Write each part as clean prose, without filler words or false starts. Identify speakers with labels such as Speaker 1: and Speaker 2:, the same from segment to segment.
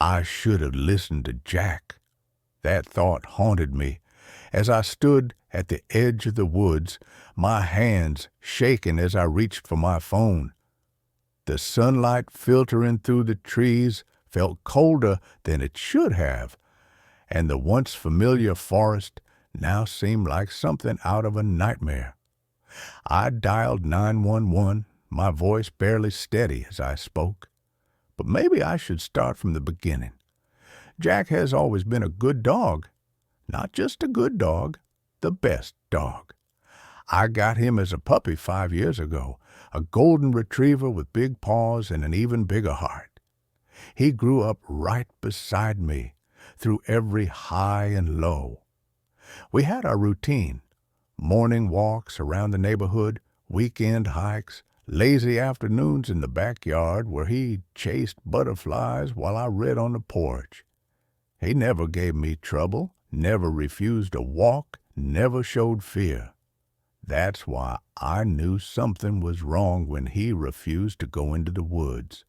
Speaker 1: I should have listened to Jack. That thought haunted me as I stood at the edge of the woods, my hands shaking as I reached for my phone. The sunlight filtering through the trees felt colder than it should have, and the once familiar forest now seemed like something out of a nightmare. I dialed 911, my voice barely steady as I spoke. But maybe I should start from the beginning. Jack has always been a good dog. Not just a good dog, the best dog. I got him as a puppy 5 years ago, a golden retriever with big paws and an even bigger heart. He grew up right beside me, through every high and low. We had our routine, morning walks around the neighborhood, weekend hikes, lazy afternoons in the backyard where he chased butterflies while I read on the porch. He never gave me trouble, never refused a walk, never showed fear. That's why I knew something was wrong when he refused to go into the woods.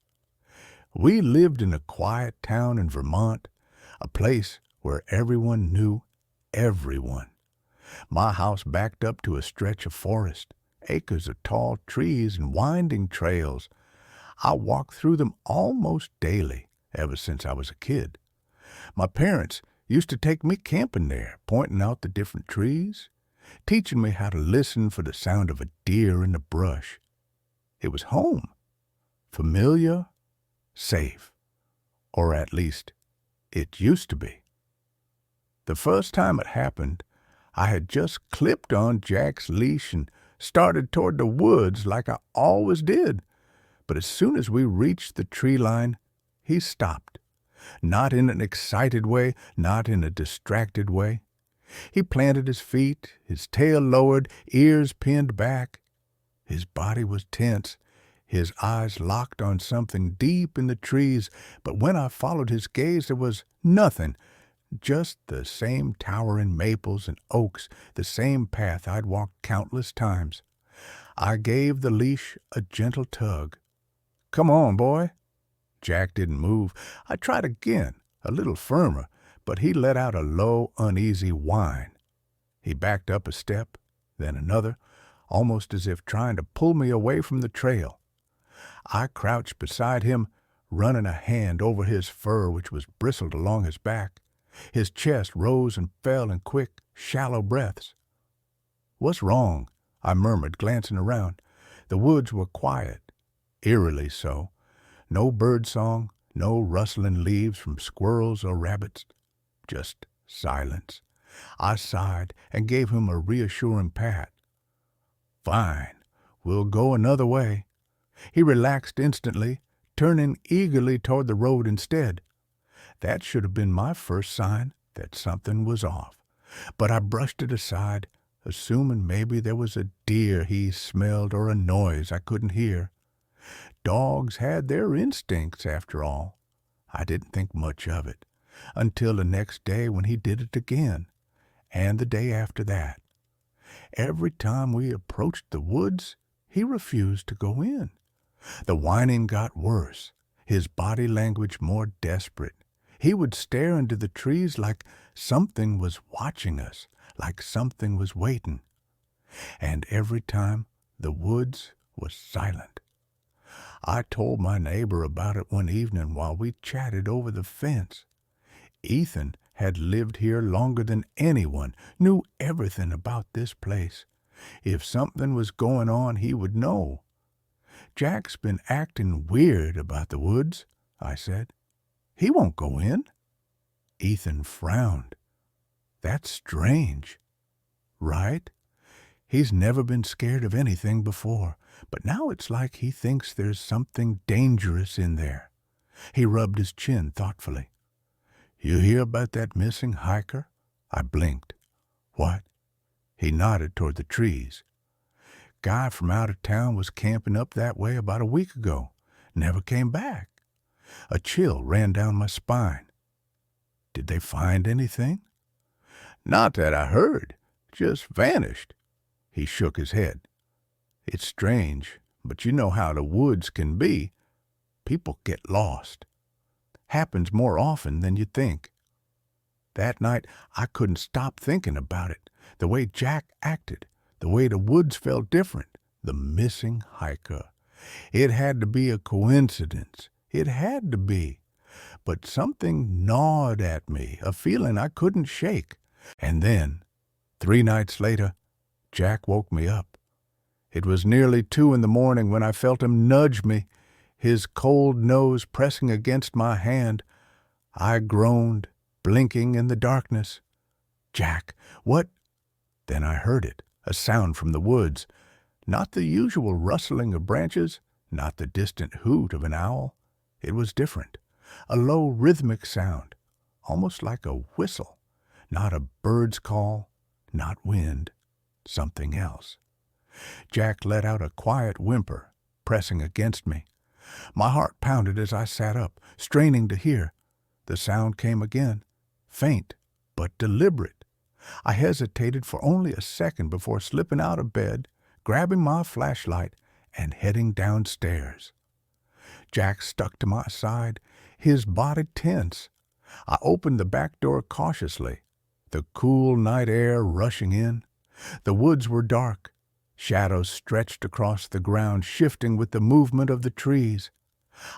Speaker 1: We lived in a quiet town in Vermont, a place where everyone knew everyone. My house backed up to a stretch of forest, acres of tall trees and winding trails. I walked through them almost daily, ever since I was a kid. My parents used to take me camping there, pointing out the different trees, teaching me how to listen for the sound of a deer in the brush. It was home, familiar, safe, or at least it used to be. The first time it happened, I had just clipped on Jack's leash and started toward the woods like I always did. But as soon as we reached the tree line, he stopped. Not in an excited way, not in a distracted way. He planted his feet, his tail lowered, ears pinned back. His body was tense, his eyes locked on something deep in the trees, but when I followed his gaze there was nothing, just the same towering maples and oaks, the same path I'd walked countless times. I gave the leash a gentle tug. "Come on, boy." Jack didn't move. I tried again, a little firmer, but he let out a low, uneasy whine. He backed up a step, then another, almost as if trying to pull me away from the trail. I crouched beside him, running a hand over his fur which was bristled along his back. His chest rose and fell in quick, shallow breaths. "What's wrong?" I murmured, glancing around. The woods were quiet, eerily so. No bird song, no rustling leaves from squirrels or rabbits. Just silence. I sighed and gave him a reassuring pat. "Fine. We'll go another way." He relaxed instantly, turning eagerly toward the road instead. That should have been my first sign that something was off. But I brushed it aside, assuming maybe there was a deer he smelled or a noise I couldn't hear. Dogs had their instincts, after all. I didn't think much of it, until the next day when he did it again, and the day after that. Every time we approached the woods, he refused to go in. The whining got worse, his body language more desperate. He would stare into the trees like something was watching us, like something was waiting. And every time the woods was silent. I told my neighbor about it one evening while we chatted over the fence. Ethan had lived here longer than anyone, knew everything about this place. If something was going on, he would know. "Jack's been acting weird about the woods," I said. "He won't go in." Ethan frowned. "That's strange." "Right? He's never been scared of anything before, but now it's like he thinks there's something dangerous in there." He rubbed his chin thoughtfully. "You hear about that missing hiker?" I blinked. "What?" He nodded toward the trees. "Guy from out of town was camping up that way about a week ago. Never came back." A chill ran down my spine. "Did they find anything?" "Not that I heard. Just vanished." He shook his head. "It's strange, but you know how the woods can be. People get lost." happens more often than you think. That night, I couldn't stop thinking about it. The way Jack acted, the way the woods felt different, the missing hiker. It had to be a coincidence. It had to be. But something gnawed at me, a feeling I couldn't shake. And then, 3 nights later, Jack woke me up. It was nearly 2 in the morning when I felt him nudge me, his cold nose pressing against my hand. I groaned, blinking in the darkness. "Jack, what?" Then I heard it, a sound from the woods. Not the usual rustling of branches, not the distant hoot of an owl. It was different, a low rhythmic sound, almost like a whistle. Not a bird's call, not wind, something else. Jack let out a quiet whimper, pressing against me. My heart pounded as I sat up, straining to hear. The sound came again, faint but deliberate. I hesitated for only a second before slipping out of bed, grabbing my flashlight, and heading downstairs. Jack stuck to my side, his body tense. I opened the back door cautiously, the cool night air rushing in. The woods were dark. Shadows stretched across the ground, shifting with the movement of the trees.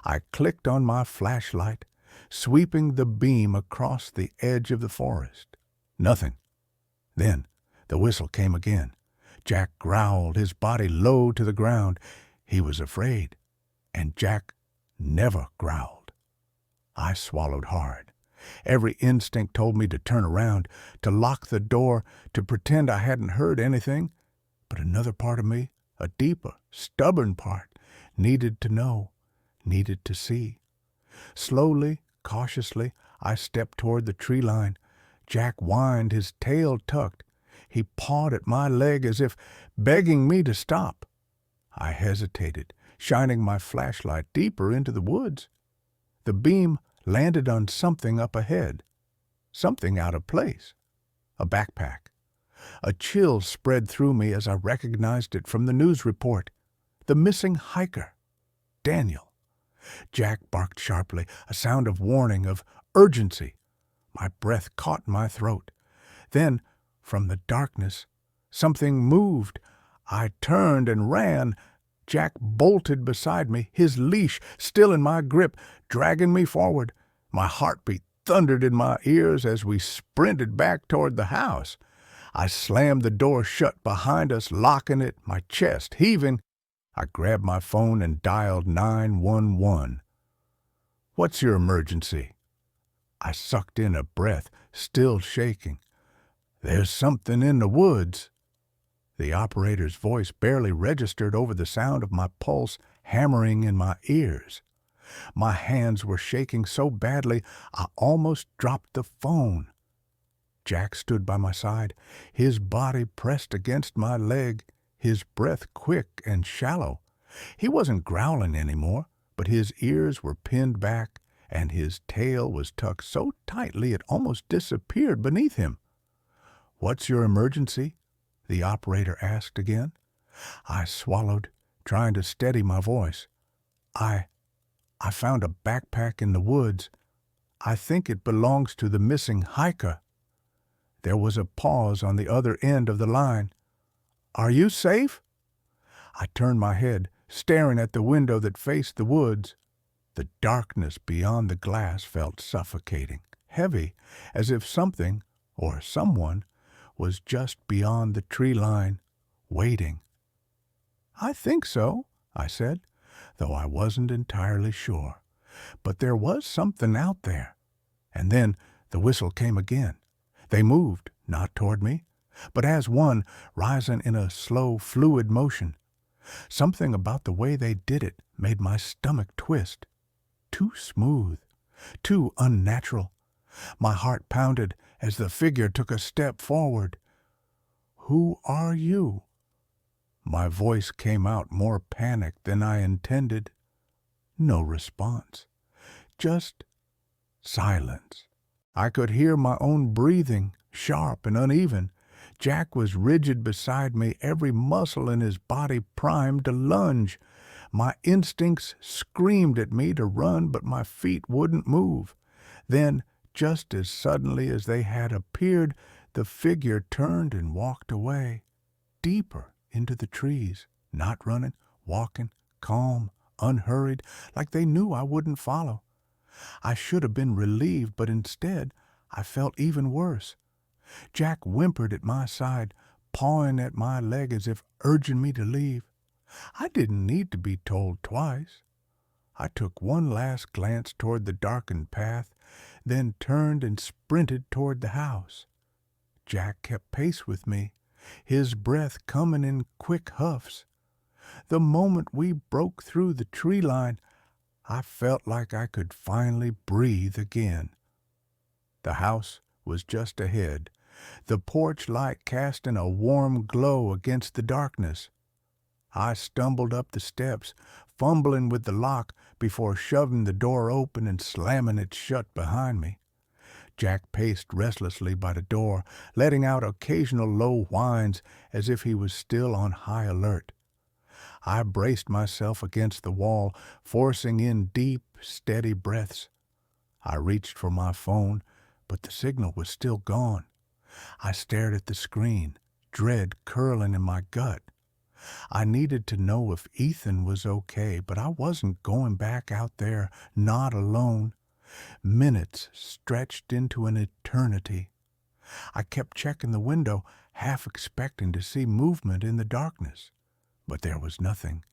Speaker 1: I clicked on my flashlight, sweeping the beam across the edge of the forest. Nothing. Then the whistle came again. Jack growled, his body low to the ground. He was afraid, and Jack never growled. I swallowed hard. Every instinct told me to turn around, to lock the door, to pretend I hadn't heard anything. But another part of me, a deeper, stubborn part, needed to know, needed to see. Slowly, cautiously, I stepped toward the tree line. Jack whined, his tail tucked. He pawed at my leg as if begging me to stop. I hesitated, shining my flashlight deeper into the woods. The beam landed on something up ahead, something out of place, a backpack. A chill spread through me as I recognized it from the news report. The missing hiker, Daniel. Jack barked sharply, a sound of warning, of urgency. My breath caught in my throat. Then, from the darkness, something moved. I turned and ran. Jack bolted beside me, his leash still in my grip, dragging me forward. My heartbeat thundered in my ears as we sprinted back toward the house. I slammed the door shut behind us, locking it, my chest heaving. I grabbed my phone and dialed 911. "What's your emergency?" I sucked in a breath, still shaking. "There's something in the woods." The operator's voice barely registered over the sound of my pulse hammering in my ears. My hands were shaking so badly I almost dropped the phone. Jack stood by my side, his body pressed against my leg, his breath quick and shallow. He wasn't growling anymore, but his ears were pinned back, and his tail was tucked so tightly it almost disappeared beneath him. "What's your emergency?" the operator asked again. I swallowed, trying to steady my voice. I found a backpack in the woods. I think it belongs to the missing hiker." There was a pause on the other end of the line. "Are you safe?" I turned my head, staring at the window that faced the woods. The darkness beyond the glass felt suffocating, heavy, as if something, or someone, was just beyond the tree line, waiting. "I think so," I said, though I wasn't entirely sure. But there was something out there. And then the whistle came again. They moved, not toward me, but as one, rising in a slow, fluid motion. Something about the way they did it made my stomach twist. Too smooth, too unnatural. My heart pounded as the figure took a step forward. "Who are you?" My voice came out more panicked than I intended. No response. Just silence. I could hear my own breathing, sharp and uneven. Jack was rigid beside me, every muscle in his body primed to lunge. My instincts screamed at me to run, but my feet wouldn't move. Then, just as suddenly as they had appeared, the figure turned and walked away, deeper into the trees, not running, walking, calm, unhurried, like they knew I wouldn't follow. I should have been relieved, but instead I felt even worse. Jack whimpered at my side, pawing at my leg as if urging me to leave. I didn't need to be told twice. I took one last glance toward the darkened path, then turned and sprinted toward the house. Jack kept pace with me, his breath coming in quick huffs. The moment we broke through the tree line, I felt like I could finally breathe again. The house was just ahead, the porch light casting a warm glow against the darkness. I stumbled up the steps, fumbling with the lock before shoving the door open and slamming it shut behind me. Jack paced restlessly by the door, letting out occasional low whines as if he was still on high alert. I braced myself against the wall, forcing in deep, steady breaths. I reached for my phone, but the signal was still gone. I stared at the screen, dread curling in my gut. I needed to know if Ethan was okay, but I wasn't going back out there, not alone. Minutes stretched into an eternity. I kept checking the window, half expecting to see movement in the darkness. But there was nothing,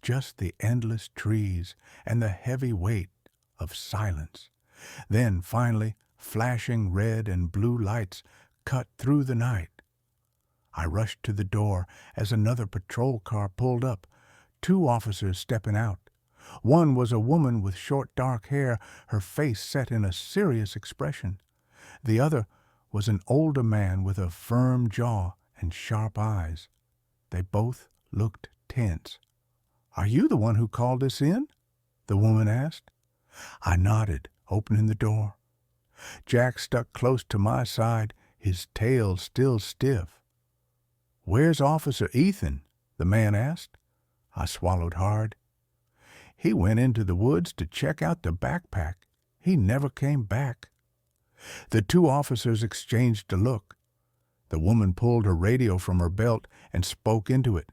Speaker 1: just the endless trees and the heavy weight of silence. Then, finally, flashing red and blue lights cut through the night. I rushed to the door as another patrol car pulled up, 2 officers stepping out. One was a woman with short dark hair, her face set in a serious expression. The other was an older man with a firm jaw and sharp eyes. They both looked tense. "Are you the one who called us in?" the woman asked. I nodded, opening the door. Jack stuck close to my side, his tail still stiff. "Where's Officer Ethan?" the man asked. I swallowed hard. "He went into the woods to check out the backpack. He never came back." The 2 officers exchanged a look. The woman pulled her radio from her belt and spoke into it.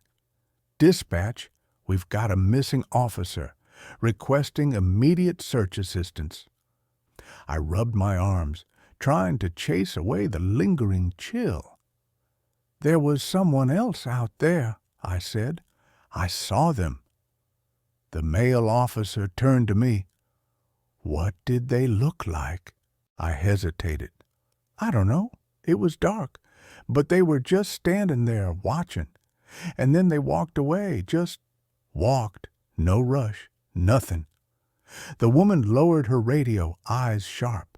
Speaker 1: "Dispatch, we've got a missing officer, requesting immediate search assistance." I rubbed my arms, trying to chase away the lingering chill. "There was someone else out there," I said. "I saw them." The male officer turned to me. "What did they look like?" I hesitated. "I don't know. It was dark, but they were just standing there watching. And then they walked away, just walked, no rush, nothing." The woman lowered her radio, eyes sharp.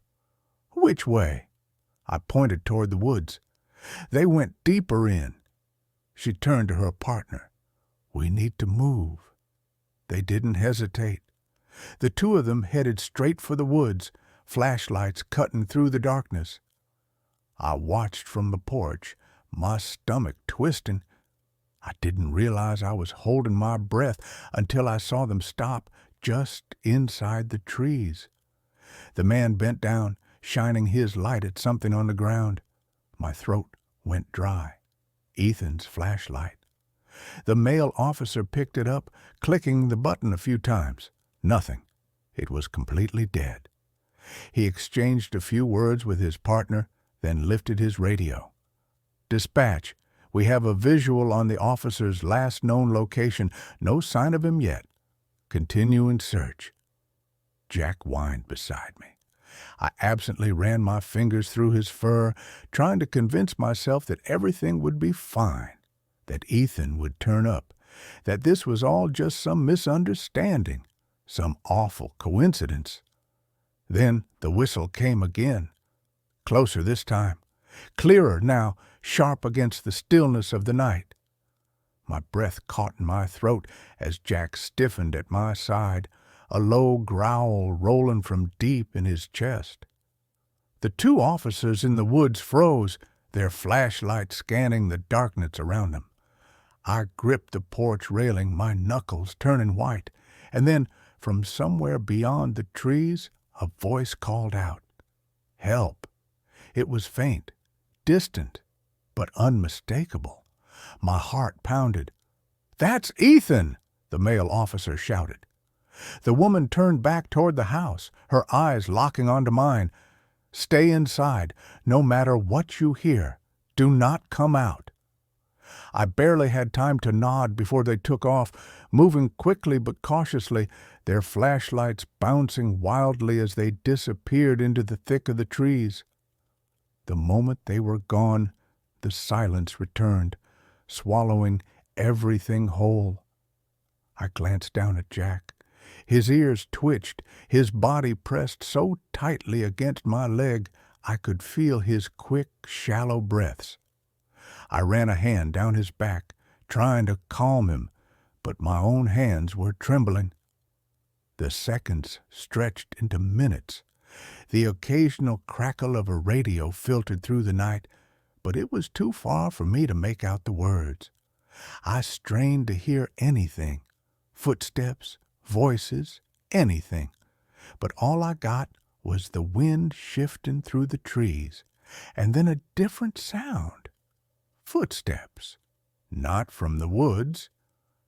Speaker 1: "Which way?" I pointed toward the woods. "They went deeper in." She turned to her partner. "We need to move." They didn't hesitate. The 2 of them headed straight for the woods, flashlights cutting through the darkness. I watched from the porch, my stomach twisting. I didn't realize I was holding my breath until I saw them stop just inside the trees. The man bent down, shining his light at something on the ground. My throat went dry. Ethan's flashlight. The male officer picked it up, clicking the button a few times. Nothing. It was completely dead. He exchanged a few words with his partner, then lifted his radio. "Dispatch, we have a visual on the officer's last known location. No sign of him yet. Continuing search." Jack whined beside me. I absently ran my fingers through his fur, trying to convince myself that everything would be fine, that Ethan would turn up, that this was all just some misunderstanding, some awful coincidence. Then the whistle came again, closer this time, clearer now, sharp against the stillness of the night. My breath caught in my throat as Jack stiffened at my side, a low growl rolling from deep in his chest. The 2 officers in the woods froze, their flashlights scanning the darkness around them. I gripped the porch railing, my knuckles turning white, and then, from somewhere beyond the trees, a voice called out, "Help!" It was faint, distant, but unmistakable. My heart pounded. "That's Ethan!" the male officer shouted. The woman turned back toward the house, her eyes locking onto mine. "Stay inside. No matter what you hear, do not come out." I barely had time to nod before they took off, moving quickly but cautiously, their flashlights bouncing wildly as they disappeared into the thick of the trees. The moment they were gone, the silence returned, swallowing everything whole. I glanced down at Jack. His ears twitched, his body pressed so tightly against my leg I could feel his quick, shallow breaths. I ran a hand down his back, trying to calm him, but my own hands were trembling. The seconds stretched into minutes. The occasional crackle of a radio filtered through the night, but it was too far for me to make out the words. I strained to hear anything, footsteps, voices, anything, but all I got was the wind shifting through the trees, and then a different sound. Footsteps, not from the woods,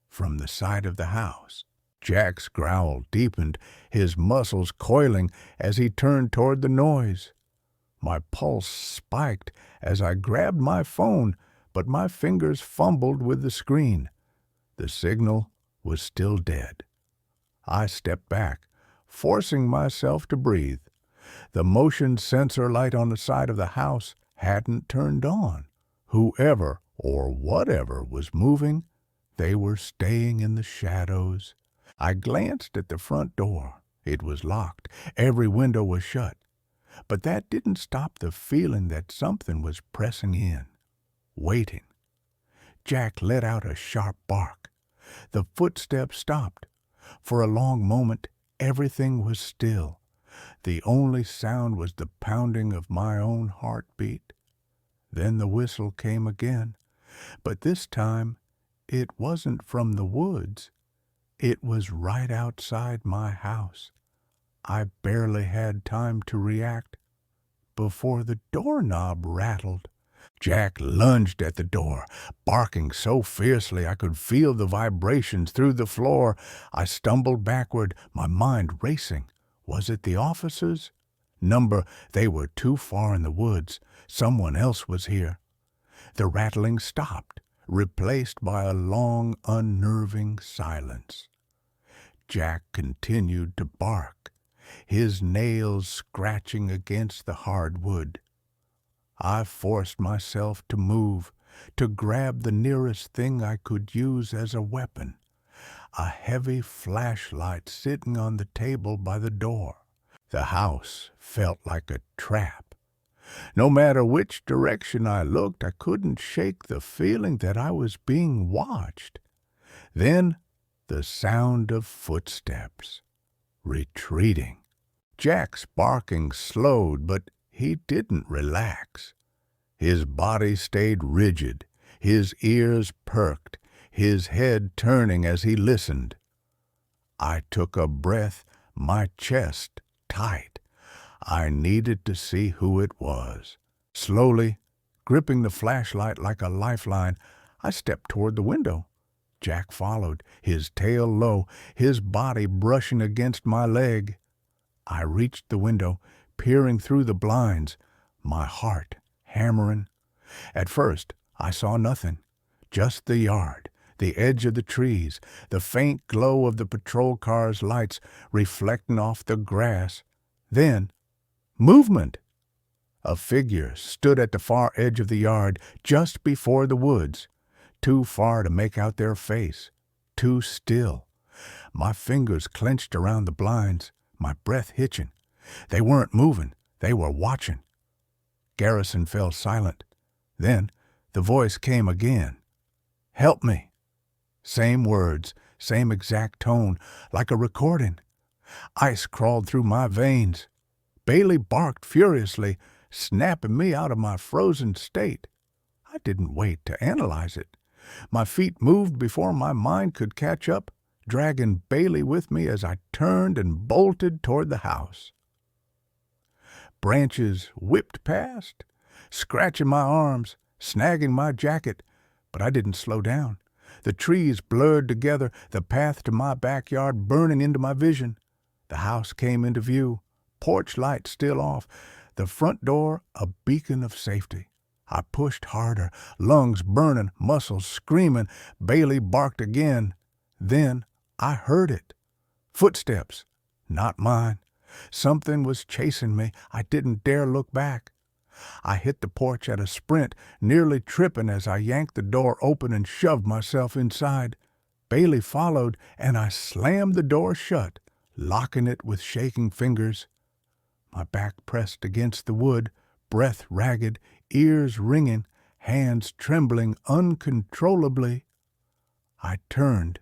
Speaker 1: from the side of the house. Jack's growl deepened, his muscles coiling as he turned toward the noise. My pulse spiked as I grabbed my phone, but my fingers fumbled with the screen. The signal was still dead. I stepped back, forcing myself to breathe. The motion sensor light on the side of the house hadn't turned on. Whoever or whatever was moving, they were staying in the shadows. I glanced at the front door. It was locked. Every window was shut. But that didn't stop the feeling that something was pressing in, waiting. Jack let out a sharp bark. The footsteps stopped. For a long moment, everything was still. The only sound was the pounding of my own heartbeat. Then the whistle came again, but this time it wasn't from the woods. It was right outside my house. I barely had time to react before the doorknob rattled. Jack lunged at the door, barking so fiercely I could feel the vibrations through the floor. I stumbled backward, my mind racing. Was it the officers? They were too far in the woods. Someone else was here. The rattling stopped, replaced by a long, unnerving silence. Jack continued to bark, his nails scratching against the hard wood. I forced myself to move, to grab the nearest thing I could use as a weapon, a heavy flashlight sitting on the table by the door. The house felt like a trap. No matter which direction I looked, I couldn't shake the feeling that I was being watched. Then the sound of footsteps, retreating. Jack's barking slowed, but he didn't relax. His body stayed rigid, his ears perked, his head turning as he listened. I took a breath, my chest tight. I needed to see who it was. Slowly, gripping the flashlight like a lifeline, I stepped toward the window. Jack followed, his tail low, his body brushing against my leg. I reached the window, peering through the blinds, my heart hammering. At first, I saw nothing, just the yard, the edge of the trees, the faint glow of the patrol car's lights reflecting off the grass. Then, movement! A figure stood at the far edge of the yard, just before the woods, too far to make out their face, too still. My fingers clenched around the blinds, my breath hitching. They weren't moving, they were watching. Garrison fell silent. Then the voice came again. "Help me." Same words, same exact tone, like a recording. Ice crawled through my veins. Bailey barked furiously, snapping me out of my frozen state. I didn't wait to analyze it. My feet moved before my mind could catch up, dragging Bailey with me as I turned and bolted toward the house. Branches whipped past, scratching my arms, snagging my jacket, but I didn't slow down. The trees blurred together, the path to my backyard burning into my vision. The house came into view, porch light still off, the front door a beacon of safety. I pushed harder, lungs burning, muscles screaming. Bailey barked again. Then I heard it. Footsteps, not mine. Something was chasing me. I didn't dare look back. I hit the porch at a sprint, nearly tripping as I yanked the door open and shoved myself inside. Bailey followed, and I slammed the door shut, locking it with shaking fingers. My back pressed against the wood, breath ragged, ears ringing, hands trembling uncontrollably. I turned,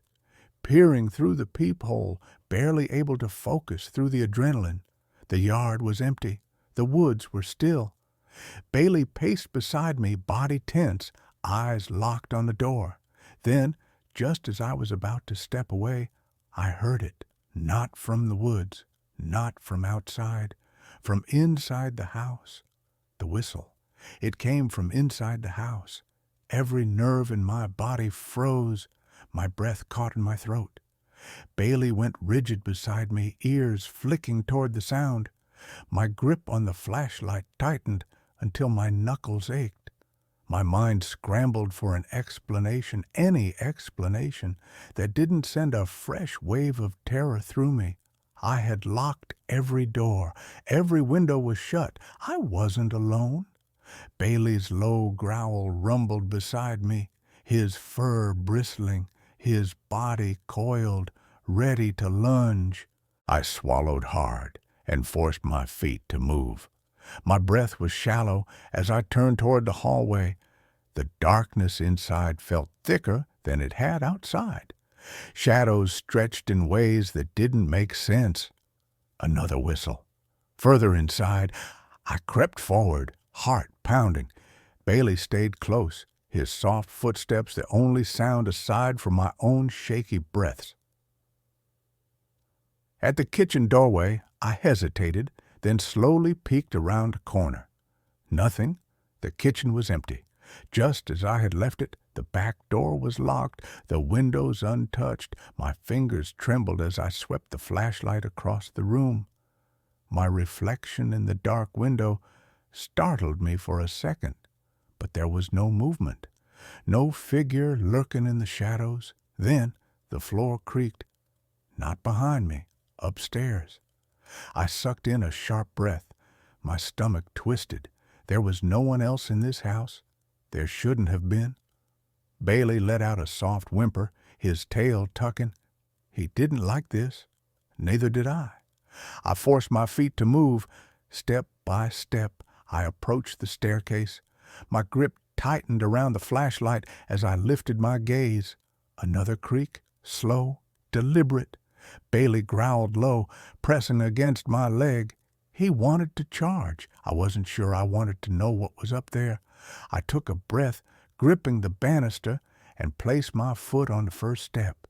Speaker 1: peering through the peephole, barely able to focus through the adrenaline. The yard was empty. The woods were still. Bailey paced beside me, body tense, eyes locked on the door. Then, just as I was about to step away, I heard it. Not from the woods, not from outside, from inside the house. The whistle. It came from inside the house. Every nerve in my body froze. My breath caught in my throat. Bailey went rigid beside me, ears flicking toward the sound. My grip on the flashlight tightened until my knuckles ached. My mind scrambled for an explanation, any explanation, that didn't send a fresh wave of terror through me. I had locked every door. Every window was shut. I wasn't alone. Bailey's low growl rumbled beside me, his fur bristling, his body coiled, ready to lunge. I swallowed hard and forced my feet to move. My breath was shallow as I turned toward the hallway. The darkness inside felt thicker than it had outside. Shadows stretched in ways that didn't make sense. Another whistle. Further inside, I crept forward, heart pounding. Bailey stayed close, his soft footsteps the only sound aside from my own shaky breaths. At the kitchen doorway, I hesitated, then slowly peeked around a corner. Nothing. The kitchen was empty. Just as I had left it, the back door was locked, the windows untouched. My fingers trembled as I swept the flashlight across the room. My reflection in the dark window startled me for a second, but there was no movement, no figure lurking in the shadows. Then the floor creaked. Not behind me, upstairs. I sucked in a sharp breath. My stomach twisted. There was no one else in this house. There shouldn't have been. Bailey let out a soft whimper, his tail tucking. He didn't like this. Neither did I. I forced my feet to move. Step by step, I approached the staircase. My grip tightened around the flashlight as I lifted my gaze. Another creak, slow, deliberate. Bailey growled low, pressing against my leg. He wanted to charge. I wasn't sure I wanted to know what was up there. I took a breath, gripping the banister, and placed my foot on the first step.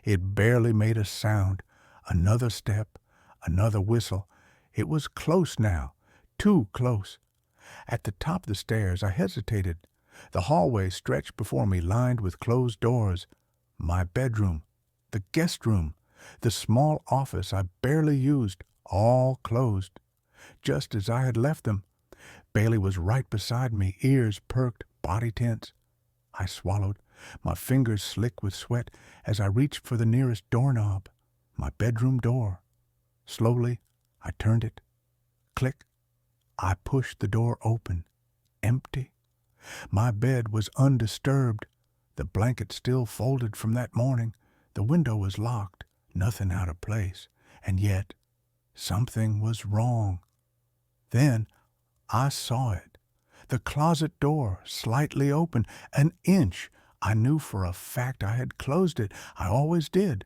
Speaker 1: It barely made a sound. Another step, another whistle. It was close now, too close. At the top of the stairs, I hesitated. The hallway stretched before me, lined with closed doors. My bedroom, the guest room, the small office I barely used, all closed. Just as I had left them. Bailey was right beside me, ears perked, body tense. I swallowed, my fingers slick with sweat, as I reached for the nearest doorknob, my bedroom door. Slowly, I turned it. Click. I pushed the door open. Empty. My bed was undisturbed. The blanket still folded from that morning. The window was locked, nothing out of place. And yet, something was wrong. Then I saw it. The closet door, slightly open, an inch. I knew for a fact I had closed it. I always did.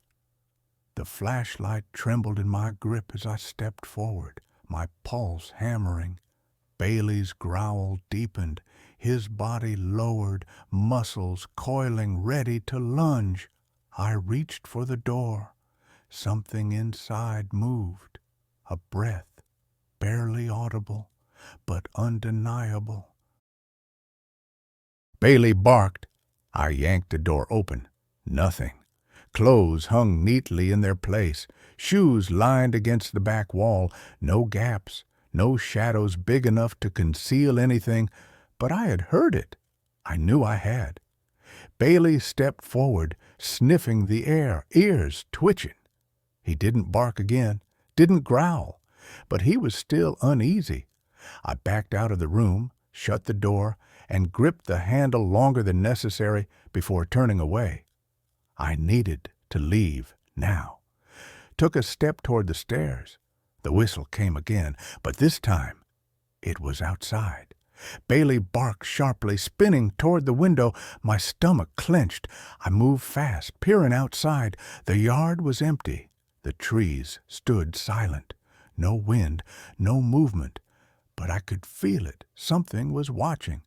Speaker 1: The flashlight trembled in my grip as I stepped forward, my pulse hammering. Bailey's growl deepened, his body lowered, muscles coiling ready to lunge. I reached for the door. Something inside moved, a breath, barely audible, but undeniable. Bailey barked. I yanked the door open. Nothing. Clothes hung neatly in their place, shoes lined against the back wall, no gaps, no shadows big enough to conceal anything, but I had heard it. I knew I had. Bailey stepped forward, sniffing the air, ears twitching. He didn't bark again, didn't growl, but he was still uneasy. I backed out of the room, shut the door, and gripped the handle longer than necessary before turning away. I needed to leave now. Took a step toward the stairs. The whistle came again, but this time it was outside. Bailey barked sharply, spinning toward the window. My stomach clenched. I moved fast, peering outside. The yard was empty. The trees stood silent. No wind, no movement. But I could feel it. Something was watching.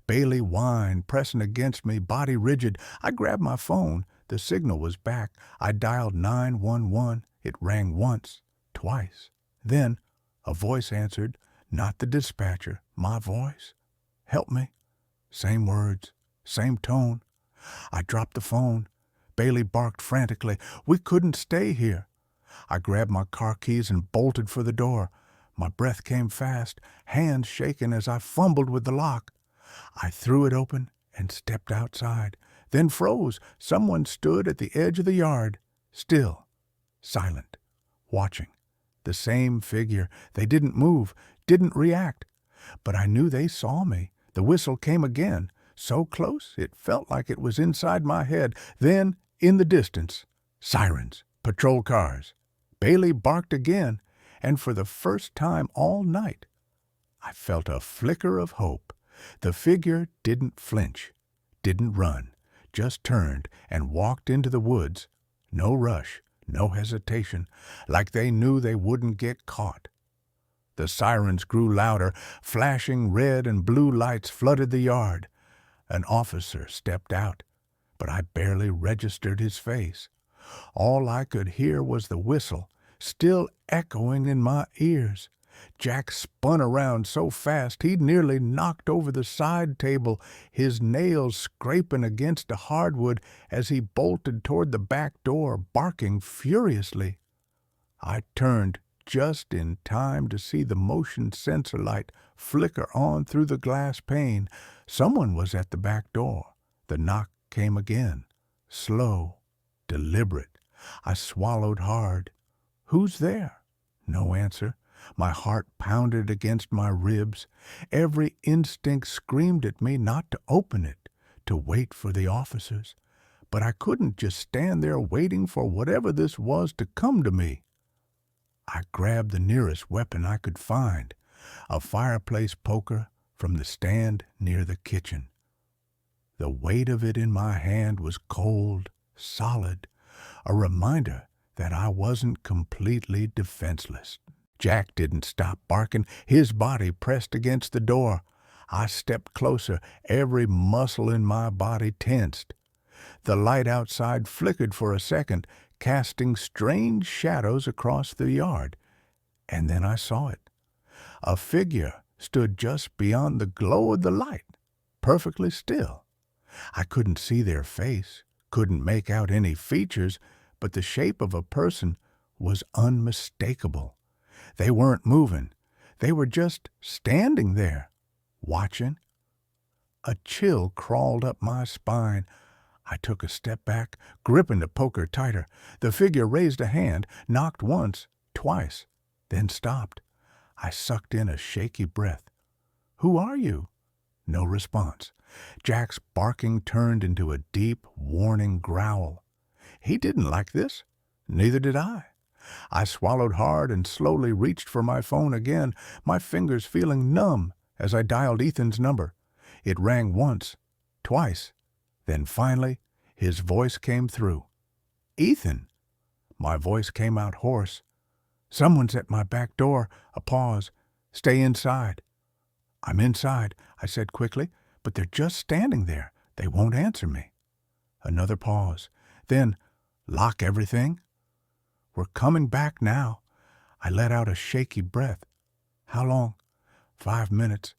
Speaker 1: Bailey whined, pressing against me, body rigid. I grabbed my phone. The signal was back. I dialed 911. It rang once, twice. Then a voice answered, not the dispatcher, my voice. Help me. Same words, same tone. I dropped the phone. Bailey barked frantically. We couldn't stay here. I grabbed my car keys and bolted for the door. My breath came fast, hands shaking as I fumbled with the lock. I threw it open and stepped outside, then froze. Someone stood at the edge of the yard, still, silent, watching. The same figure. They didn't move, didn't react. But I knew they saw me. The whistle came again, so close it felt like it was inside my head. Then, in the distance, sirens, patrol cars. Bailey barked again, and for the first time all night, I felt a flicker of hope. The figure didn't flinch, didn't run, just turned and walked into the woods. No rush, no hesitation, like they knew they wouldn't get caught. The sirens grew louder, flashing red and blue lights flooded the yard. An officer stepped out, but I barely registered his face. All I could hear was the whistle, still echoing in my ears. Jack spun around so fast he'd nearly knocked over the side table, his nails scraping against the hardwood as he bolted toward the back door, barking furiously. I turned just in time to see the motion sensor light flicker on through the glass pane. Someone was at the back door. The knock came again, slow, deliberate. I swallowed hard. Who's there? No answer. My heart pounded against my ribs. Every instinct screamed at me not to open it, to wait for the officers. But I couldn't just stand there waiting for whatever this was to come to me. I grabbed the nearest weapon I could find, a fireplace poker from the stand near the kitchen. The weight of it in my hand was cold, solid, a reminder that I wasn't completely defenseless. Jack didn't stop barking. His body pressed against the door. I stepped closer, every muscle in my body tensed. The light outside flickered for a second, casting strange shadows across the yard. And then I saw it. A figure stood just beyond the glow of the light, perfectly still. I couldn't see their face, couldn't make out any features, but the shape of a person was unmistakable. They weren't moving. They were just standing there, watching. A chill crawled up my spine. I took a step back, gripping the poker tighter. The figure raised a hand, knocked once, twice, then stopped. I sucked in a shaky breath. "Who are you?" No response. Jack's barking turned into a deep, warning growl. He didn't like this. Neither did I. I swallowed hard and slowly reached for my phone again, my fingers feeling numb as I dialed Ethan's number. It rang once, twice. Then finally, his voice came through. "Ethan!" My voice came out hoarse. "Someone's at my back door." A pause. "Stay inside." "I'm inside," I said quickly, "but they're just standing there. They won't answer me." Another pause. Then, "Lock everything?" "We're coming back now." I let out a shaky breath. "How long?" "5 minutes."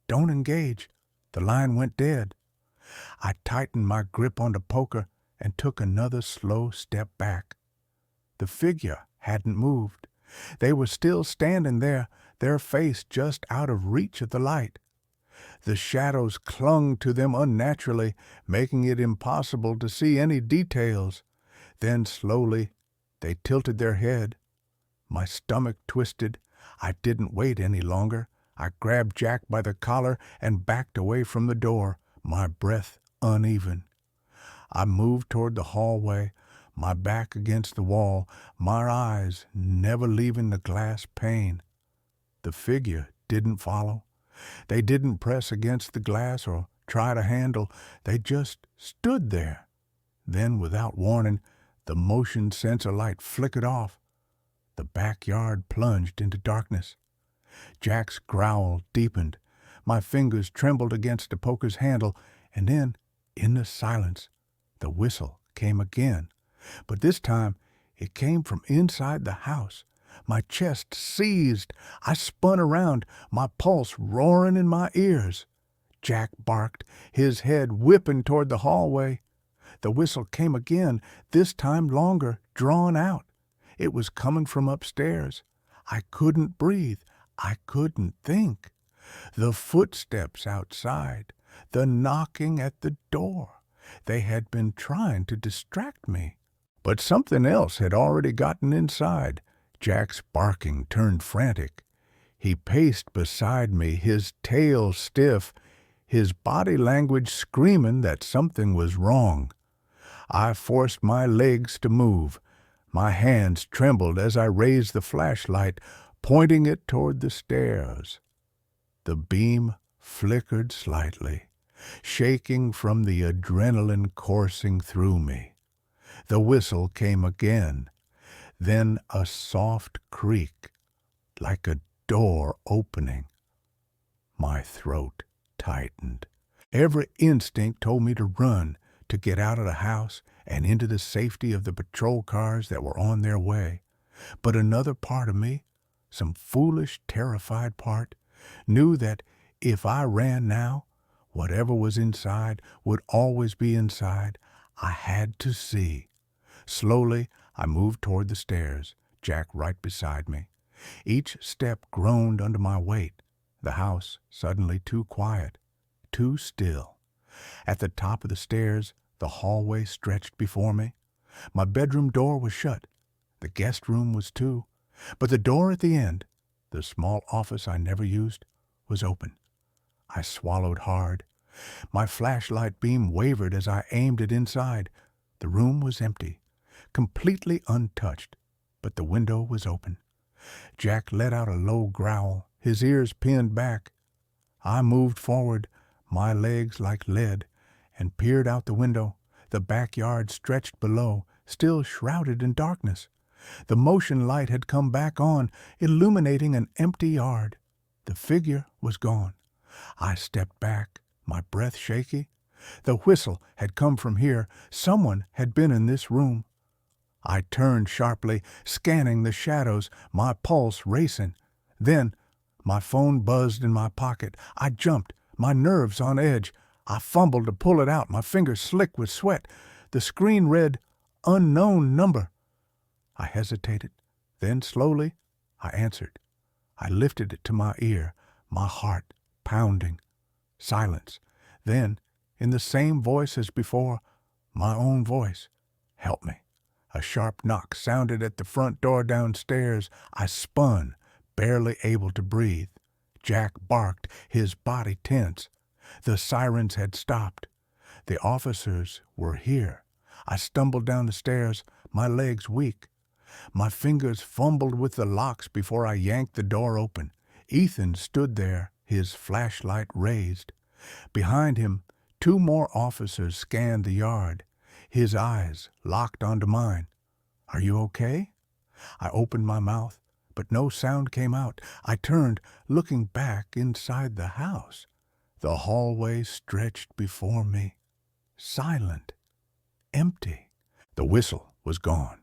Speaker 1: "Don't engage." The line went dead. I tightened my grip on the poker and took another slow step back. The figure hadn't moved. They were still standing there, their face just out of reach of the light. The shadows clung to them unnaturally, making it impossible to see any details. Then slowly they tilted their head. My stomach twisted. I didn't wait any longer. I grabbed Jack by the collar and backed away from the door, my breath uneven. I moved toward the hallway, my back against the wall, my eyes never leaving the glass pane. The figure didn't follow. They didn't press against the glass or try to handle. They just stood there. Then, without warning, the motion sensor light flickered off. The backyard plunged into darkness. Jack's growl deepened. My fingers trembled against the poker's handle, and then, in the silence, the whistle came again. But this time, it came from inside the house. My chest seized. I spun around, my pulse roaring in my ears. Jack barked, his head whipping toward the hallway. The whistle came again, this time longer, drawn out. It was coming from upstairs. I couldn't breathe. I couldn't think. The footsteps outside, the knocking at the door. They had been trying to distract me. But something else had already gotten inside. Jack's barking turned frantic. He paced beside me, his tail stiff, his body language screaming that something was wrong. I forced my legs to move. My hands trembled as I raised the flashlight, pointing it toward the stairs. The beam flickered slightly, shaking from the adrenaline coursing through me. The whistle came again, then a soft creak, like a door opening. My throat tightened. Every instinct told me to run, to get out of the house and into the safety of the patrol cars that were on their way. But another part of me, some foolish, terrified part, knew that if I ran now, whatever was inside would always be inside. I had to see. Slowly, I moved toward the stairs, Jack right beside me. Each step groaned under my weight. The house suddenly too quiet, too still. At the top of the stairs, the hallway stretched before me. My bedroom door was shut. The guest room was too. But the door at the end, the small office I never used, was open. I swallowed hard. My flashlight beam wavered as I aimed it inside. The room was empty, completely untouched, but the window was open. Jack let out a low growl, his ears pinned back. I moved forward, my legs like lead, and peered out the window. The backyard stretched below, still shrouded in darkness. The motion light had come back on, illuminating an empty yard. The figure was gone. I stepped back, my breath shaky. The whistle had come from here. Someone had been in this room. I turned sharply, scanning the shadows, my pulse racing. Then my phone buzzed in my pocket. I jumped, my nerves on edge. I fumbled to pull it out, my fingers slick with sweat. The screen read, "Unknown number." I hesitated. Then slowly, I answered. I lifted it to my ear, my heart pounding. Silence. Then, in the same voice as before, my own voice, "Help me." A sharp knock sounded at the front door downstairs. I spun, barely able to breathe. Jack barked, his body tense. The sirens had stopped. The officers were here. I stumbled down the stairs, my legs weak. My fingers fumbled with the locks before I yanked the door open. Ethan stood there, his flashlight raised. Behind him, 2 more officers scanned the yard. His eyes locked onto mine. "Are you okay?" I opened my mouth, but no sound came out. I turned, looking back inside the house. The hallway stretched before me, silent, empty. The whistle was gone.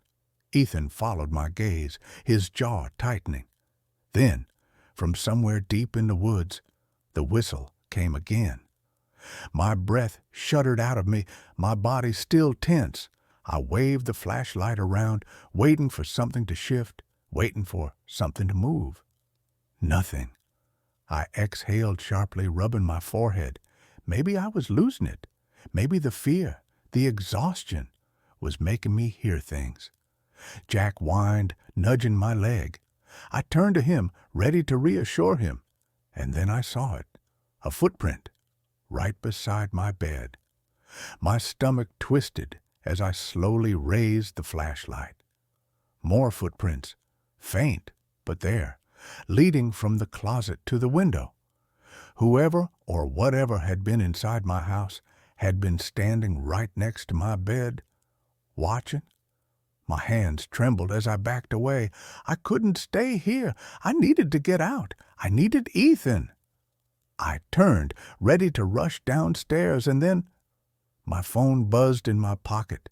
Speaker 1: Ethan followed my gaze, his jaw tightening. Then, from somewhere deep in the woods, the whistle came again. My breath shuddered out of me, my body still tense. I waved the flashlight around, waiting for something to shift, waiting for something to move. Nothing. I exhaled sharply, rubbing my forehead. Maybe I was losing it. Maybe the fear, the exhaustion, was making me hear things. Jack whined, nudging my leg. I turned to him, ready to reassure him, and then I saw it. A footprint, right beside my bed. My stomach twisted as I slowly raised the flashlight. More footprints, faint, but there, leading from the closet to the window. Whoever or whatever had been inside my house had been standing right next to my bed, watching. My hands trembled as I backed away. I couldn't stay here. I needed to get out. I needed Ethan. I turned, ready to rush downstairs, and then my phone buzzed in my pocket.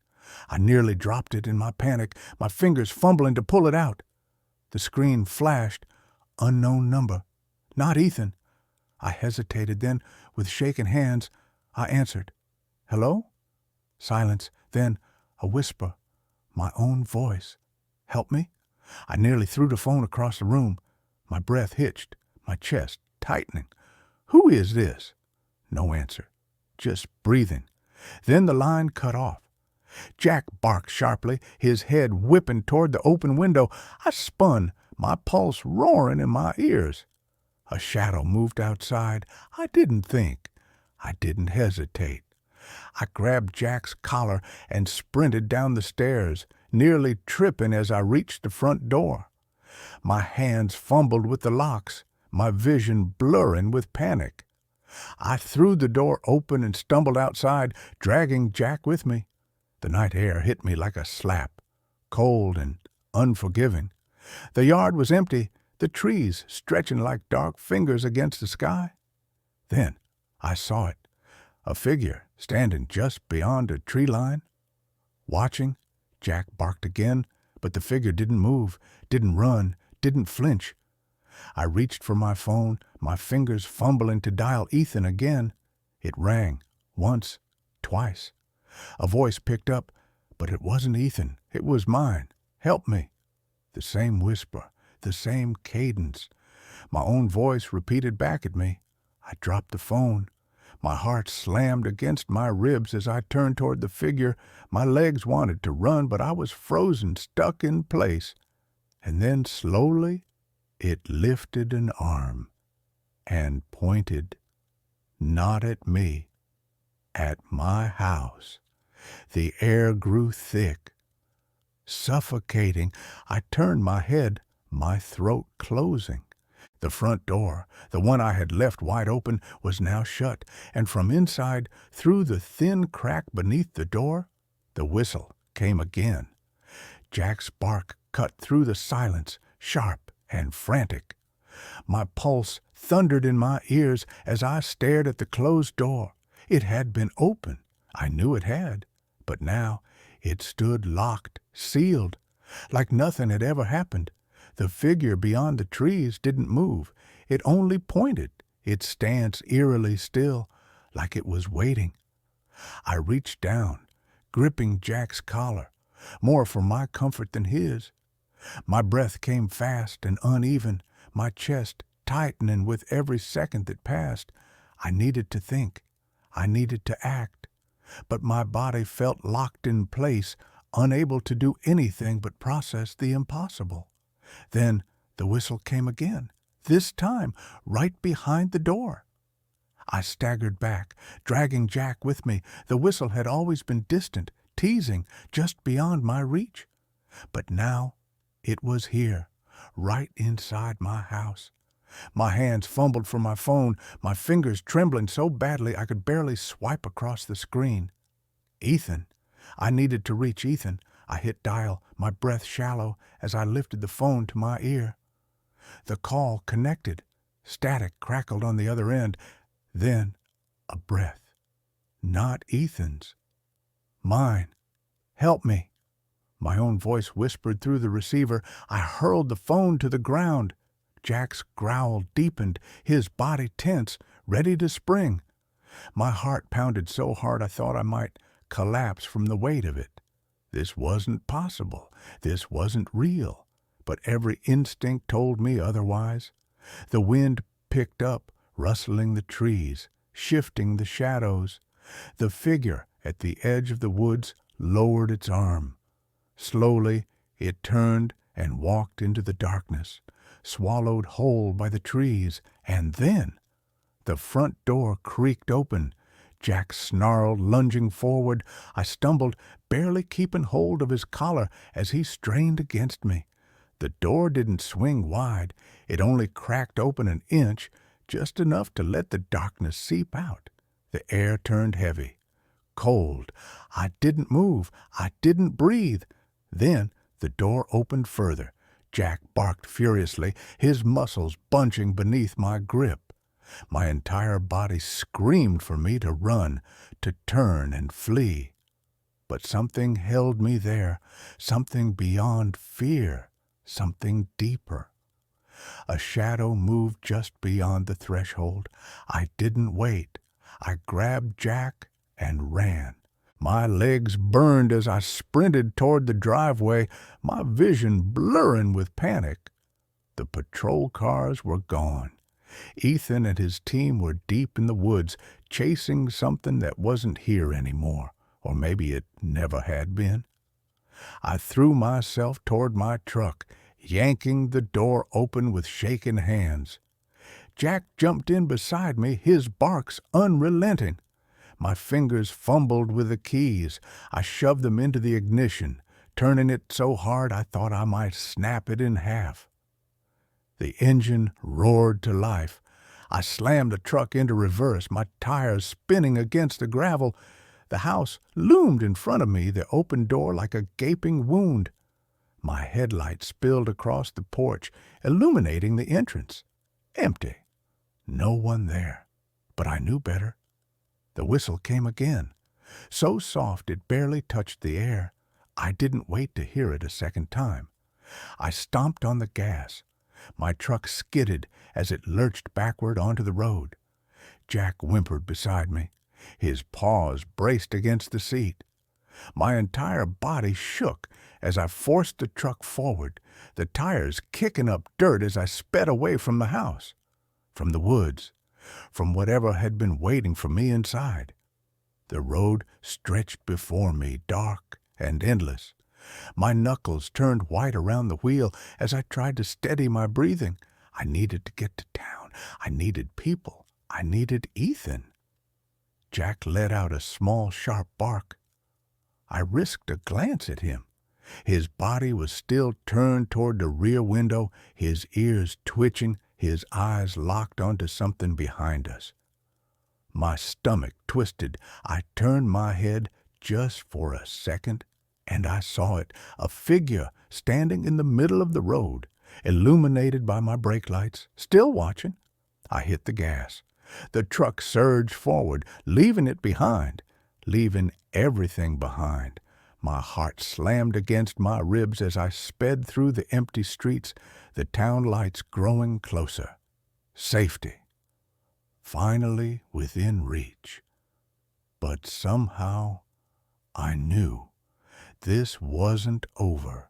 Speaker 1: I nearly dropped it in my panic, my fingers fumbling to pull it out. The screen flashed. Unknown number. Not Ethan. I hesitated, then, with shaking hands, I answered. Hello? Silence, then a whisper. My own voice. Help me? I nearly threw the phone across the room. My breath hitched, my chest tightening. Who is this? No answer. Just breathing. Then the line cut off. Jack barked sharply, his head whipping toward the open window. I spun, my pulse roaring in my ears. A shadow moved outside. I didn't think. I didn't hesitate. I grabbed Jack's collar and sprinted down the stairs, nearly tripping as I reached the front door. My hands fumbled with the locks, my vision blurring with panic. I threw the door open and stumbled outside, dragging Jack with me. The night air hit me like a slap, cold and unforgiving. The yard was empty, the trees stretching like dark fingers against the sky. Then I saw it, a figure standing just beyond a tree line. Watching, Jack barked again, but the figure didn't move, didn't run, didn't flinch. I reached for my phone, my fingers fumbling to dial Ethan again. It rang, once, twice. A voice picked up, but it wasn't Ethan, it was mine. Help me. The same whisper, the same cadence. My own voice repeated back at me. I dropped the phone. My heart slammed against my ribs as I turned toward the figure. My legs wanted to run, but I was frozen, stuck in place. And then slowly, it lifted an arm and pointed, not at me, at my house. The air grew thick, suffocating. I turned my head, my throat closing. The front door, the one I had left wide open, was now shut, and from inside, through the thin crack beneath the door, the whistle came again. Jack's bark cut through the silence, sharp and frantic. My pulse thundered in my ears as I stared at the closed door. It had been open. I knew it had. But now it stood locked, sealed, like nothing had ever happened. The figure beyond the trees didn't move. It only pointed, its stance eerily still, like it was waiting. I reached down, gripping Jack's collar, more for my comfort than his. My breath came fast and uneven, my chest tightening with every second that passed. I needed to think. I needed to act. But my body felt locked in place, unable to do anything but process the impossible. Then the whistle came again, this time right behind the door. I staggered back, dragging Jack with me. The whistle had always been distant, teasing, just beyond my reach. But now it was here, right inside my house. My hands fumbled for my phone, my fingers trembling so badly I could barely swipe across the screen. Ethan. I needed to reach Ethan. I hit dial, my breath shallow, as I lifted the phone to my ear. The call connected. Static crackled on the other end. Then a breath. Not Ethan's. Mine. Help me. My own voice whispered through the receiver. I hurled the phone to the ground. Jack's growl deepened, his body tense, ready to spring. My heart pounded so hard I thought I might collapse from the weight of it. This wasn't possible. This wasn't real. But every instinct told me otherwise. The wind picked up, rustling the trees, shifting the shadows. The figure at the edge of the woods lowered its arm. Slowly it turned and walked into the darkness, swallowed whole by the trees, and then the front door creaked open. Jack snarled, lunging forward. I stumbled, barely keeping hold of his collar as he strained against me. The door didn't swing wide. It only cracked open an inch, just enough to let the darkness seep out. The air turned heavy, cold. I didn't move. I didn't breathe. Then the door opened further. Jack barked furiously, his muscles bunching beneath my grip. My entire body screamed for me to run, to turn and flee. But something held me there, something beyond fear, something deeper. A shadow moved just beyond the threshold. I didn't wait. I grabbed Jack and ran. My legs burned as I sprinted toward the driveway, my vision blurring with panic. The patrol cars were gone. Ethan and his team were deep in the woods, chasing something that wasn't here anymore, or maybe it never had been. I threw myself toward my truck, yanking the door open with shaking hands. Jack jumped in beside me, his barks unrelenting. My fingers fumbled with the keys. I shoved them into the ignition, turning it so hard I thought I might snap it in half. The engine roared to life. I slammed the truck into reverse, my tires spinning against the gravel. The house loomed in front of me, the open door like a gaping wound. My headlight spilled across the porch, illuminating the entrance. Empty. No one there. But I knew better. The whistle came again, so soft it barely touched the air. I didn't wait to hear it a second time. I stomped on the gas. My truck skidded as it lurched backward onto the road. Jack whimpered beside me. His paws braced against the seat. My entire body shook as I forced the truck forward, the tires kicking up dirt as I sped away from the house, from the woods, from whatever had been waiting for me inside. The road stretched before me, dark and endless. My knuckles turned white around the wheel as I tried to steady my breathing. I needed to get to town. I needed people. I needed Ethan. Jack let out a small, sharp bark. I risked a glance at him. His body was still turned toward the rear window, his ears twitching, his eyes locked onto something behind us. My stomach twisted. I turned my head just for a second, and I saw it, a figure standing in the middle of the road, illuminated by my brake lights, still watching. I hit the gas. The truck surged forward, leaving it behind, leaving everything behind. My heart slammed against my ribs as I sped through the empty streets, the town lights growing closer. Safety. Finally within reach. But somehow I knew this wasn't over.